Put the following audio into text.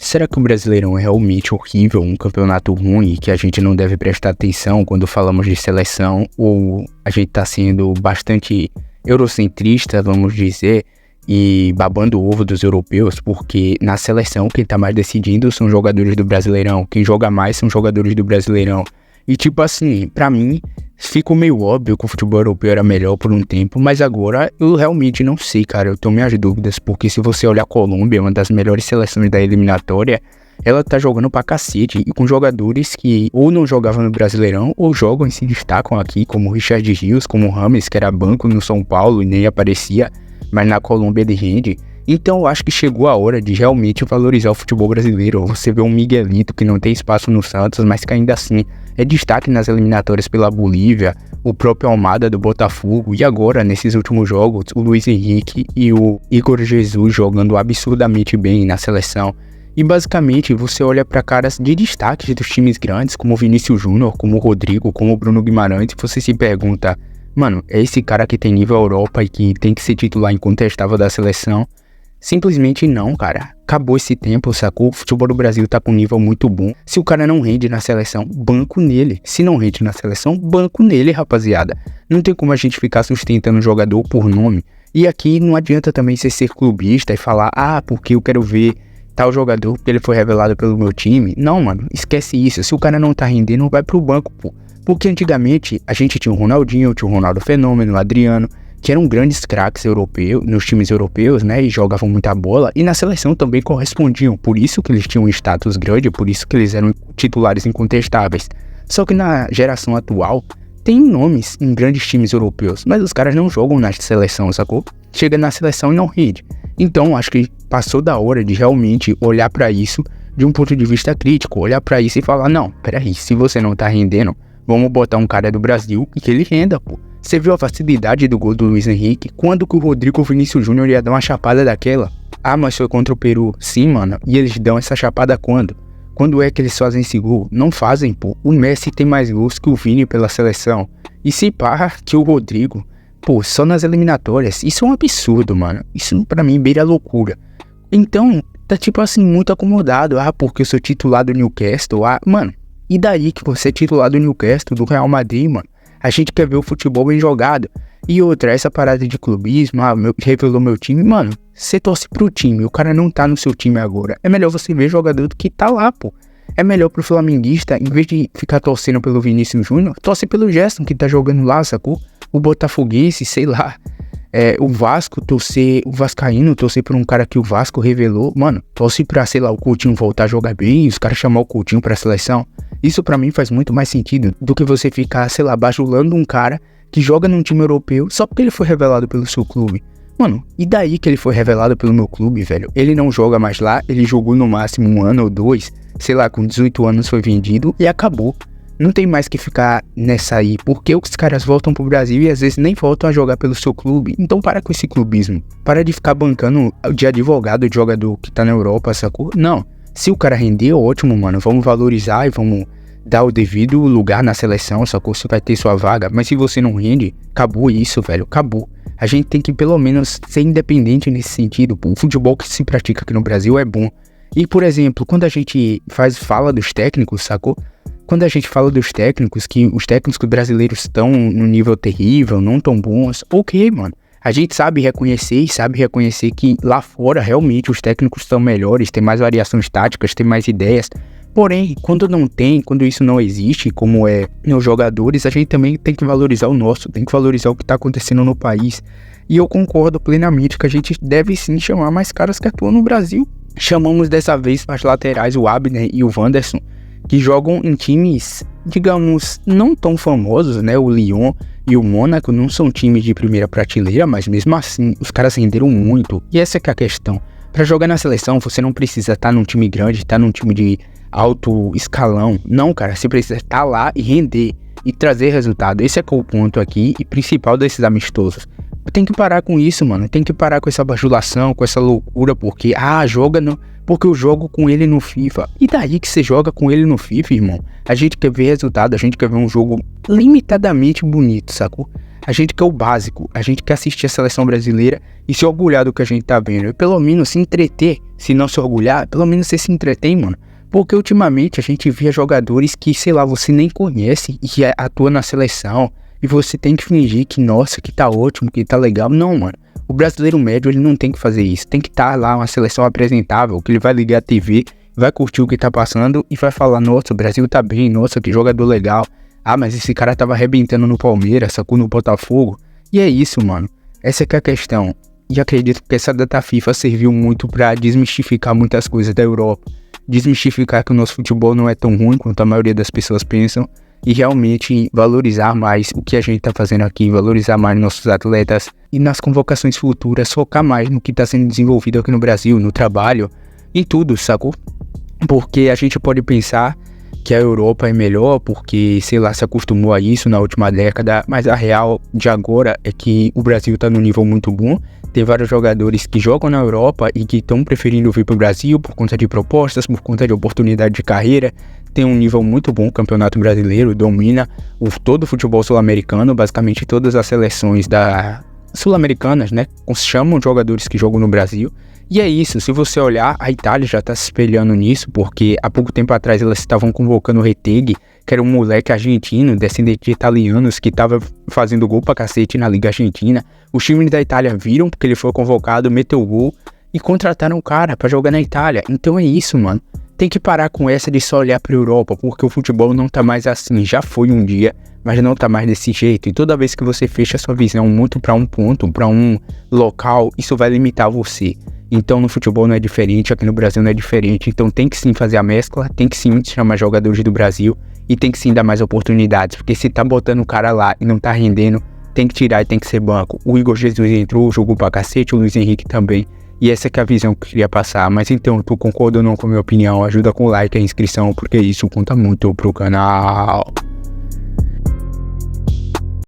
será que o Brasileirão é realmente horrível, um campeonato ruim que a gente não deve prestar atenção quando falamos de seleção, ou a gente tá sendo bastante eurocentrista, vamos dizer, e babando o ovo dos europeus, porque na seleção quem tá mais decidindo são jogadores do Brasileirão, quem joga mais são jogadores do Brasileirão. E tipo assim, pra mim, ficou meio óbvio que o futebol europeu era melhor por um tempo, mas agora eu realmente não sei, cara, eu tenho minhas dúvidas, porque se você olhar a Colômbia, uma das melhores seleções da eliminatória, ela tá jogando pra cacete, e com jogadores que ou não jogavam no Brasileirão, ou jogam e se destacam aqui, como o Richard Rios, como o Rames, que era banco no São Paulo e nem aparecia, mas na Colômbia ele rende. Então eu acho que chegou a hora de realmente valorizar o futebol brasileiro. Você vê um Miguelito que não tem espaço no Santos, mas que ainda assim é destaque nas eliminatórias pela Bolívia, o próprio Almada do Botafogo, e agora, nesses últimos jogos, o Luiz Henrique e o Igor Jesus jogando absurdamente bem na seleção. E basicamente você olha para caras de destaque dos times grandes, como o Vinícius Júnior, como o Rodrigo, como o Bruno Guimarães, e você se pergunta, mano, é esse cara que tem nível Europa e que tem que ser titular incontestável da seleção? Simplesmente não, cara. Acabou esse tempo, sacou? O futebol do Brasil tá com um nível muito bom. Se o cara não rende na seleção, banco nele. Se não rende na seleção, banco nele, rapaziada. Não tem como a gente ficar sustentando o jogador por nome. E aqui não adianta também você ser clubista e falar, porque eu quero ver tal jogador porque ele foi revelado pelo meu time. Não, mano, esquece isso. Se o cara não tá rendendo, vai pro banco, pô. Porque antigamente a gente tinha o Ronaldinho, tinha o Ronaldo Fenômeno, o Adriano, que eram grandes craques europeus, nos times europeus, né, e jogavam muita bola, e na seleção também correspondiam, por isso que eles tinham um status grande, por isso que eles eram titulares incontestáveis. Só que na geração atual, tem nomes em grandes times europeus, mas os caras não jogam na seleção, sacou? Chega na seleção e não rende. Então, acho que passou da hora de realmente olhar pra isso de um ponto de vista crítico, olhar pra isso e falar, não, peraí, se você não tá rendendo, vamos botar um cara do Brasil e que ele renda, pô. Você viu a facilidade do gol do Luiz Henrique? Quando que o Rodrigo Vinícius Júnior ia dar uma chapada daquela? Mas foi contra o Peru. Sim, mano. E eles dão essa chapada quando? Quando é que eles fazem esse gol? Não fazem, pô. O Messi tem mais gols que o Vini pela seleção. E se pá, que o Rodrigo. Pô, só nas eliminatórias. Isso é um absurdo, mano. Isso pra mim beira loucura. Então, tá tipo assim, muito acomodado. Porque eu sou titular do Newcastle. Mano, e daí que você é titular do Newcastle, do Real Madrid, mano? A gente quer ver o futebol bem jogado. E outra, essa parada de clubismo, revelou meu time, mano, você torce pro time, o cara não tá no seu time agora. É melhor você ver jogador do que tá lá, pô. É melhor pro flamenguista, em vez de ficar torcendo pelo Vinícius Júnior, torce pelo Gerson que tá jogando lá, sacou? O botafoguense, sei lá. O Vasco, o vascaíno, torcer por um cara que o Vasco revelou, mano, torce pra, sei lá, o Coutinho voltar a jogar bem, os caras chamar o Coutinho pra seleção. Isso pra mim faz muito mais sentido do que você ficar, sei lá, bajulando um cara que joga num time europeu só porque ele foi revelado pelo seu clube. Mano, e daí que ele foi revelado pelo meu clube, velho? Ele não joga mais lá, ele jogou no máximo 1 ano ou 2, sei lá, com 18 anos foi vendido e acabou. Não tem mais que ficar nessa aí, porque os caras voltam pro Brasil e às vezes nem voltam a jogar pelo seu clube. Então para com esse clubismo. Para de ficar bancando de advogado de jogador que tá na Europa, sacou? Não. Se o cara render, ótimo, mano. Vamos valorizar e vamos dar o devido lugar na seleção, sacou? Você vai ter sua vaga. Mas se você não rende, acabou isso, velho. Acabou. A gente tem que pelo menos ser independente nesse sentido, pô. O futebol que se pratica aqui no Brasil é bom. E, por exemplo, quando a gente fala dos técnicos, sacou? Quando a gente fala dos técnicos, que os técnicos brasileiros estão num nível terrível, não tão bons, ok, mano. A gente sabe reconhecer que lá fora realmente os técnicos estão melhores, tem mais variações táticas, tem mais ideias. Porém, quando isso não existe, como é nos jogadores, a gente também tem que valorizar o nosso, tem que valorizar o que está acontecendo no país. E eu concordo plenamente que a gente deve sim chamar mais caras que atuam no Brasil. Chamamos dessa vez as laterais, o Abner e o Wanderson, que jogam em times, digamos, não tão famosos, né? O Lyon e o Mônaco não são times de primeira prateleira, mas mesmo assim, os caras renderam muito. E essa que é a questão. Para jogar na seleção, você não precisa estar num time grande, estar num time de alto escalão. Não, cara, você precisa estar lá e render e trazer resultado. Esse é que é o ponto aqui e principal desses amistosos. Tem que parar com isso, mano. Tem que parar com essa bajulação, com essa loucura, porque, porque eu jogo com ele no FIFA. E daí que você joga com ele no FIFA, irmão? A gente quer ver resultado, a gente quer ver um jogo limitadamente bonito, sacou? A gente quer o básico, a gente quer assistir a seleção brasileira e se orgulhar do que a gente tá vendo. E pelo menos se entreter, se não se orgulhar, pelo menos você se entretém, mano. Porque ultimamente a gente via jogadores que, sei lá, você nem conhece e que atua na seleção. E você tem que fingir que, nossa, que tá ótimo, que tá legal. Não, mano. O brasileiro médio, ele não tem que fazer isso. Tem que estar lá uma seleção apresentável, que ele vai ligar a TV, vai curtir o que tá passando e vai falar, nossa, o Brasil tá bem, nossa, que jogador legal. Ah, mas esse cara tava arrebentando no Palmeiras, sacou no Botafogo. E é isso, mano. Essa que é a questão. E acredito que essa data FIFA serviu muito pra desmistificar muitas coisas da Europa. Desmistificar que o nosso futebol não é tão ruim quanto a maioria das pessoas pensam. E realmente valorizar mais o que a gente tá fazendo aqui, valorizar mais nossos atletas. E nas convocações futuras, focar mais no que tá sendo desenvolvido aqui no Brasil, no trabalho, em tudo, sacou? Porque a gente pode pensar que a Europa é melhor porque, sei lá, se acostumou a isso na última década, mas a real de agora é que o Brasil tá num nível muito bom. Tem vários jogadores que jogam na Europa e que estão preferindo vir pro Brasil por conta de propostas, por conta de oportunidade de carreira. Tem um nível muito bom, o Campeonato Brasileiro domina todo o futebol sul-americano, basicamente todas as seleções sul-americanas, né, chamam jogadores que jogam no Brasil. E é isso, se você olhar, a Itália já tá se espelhando nisso, porque há pouco tempo atrás elas estavam convocando o Retegui, que era um moleque argentino, descendente de italianos, que tava fazendo gol pra cacete na Liga Argentina. Os times da Itália viram, porque ele foi convocado, meteu gol, e contrataram o cara pra jogar na Itália. Então é isso, mano. Tem que parar com essa de só olhar pra Europa, porque o futebol não tá mais assim, já foi um dia, mas não tá mais desse jeito. E toda vez que você fecha sua visão muito pra um ponto, pra um local, isso vai limitar você. Então no futebol não é diferente, aqui no Brasil não é diferente. Então tem que sim fazer a mescla, tem que sim chamar jogadores do Brasil e tem que sim dar mais oportunidades. Porque se tá botando o cara lá e não tá rendendo, tem que tirar e tem que ser banco. O Igor Jesus entrou, jogou pra cacete, o Luiz Henrique também. E essa que é a visão que eu queria passar. Mas então, tu concorda ou não com a minha opinião? Ajuda com o like e a inscrição, porque isso conta muito pro canal.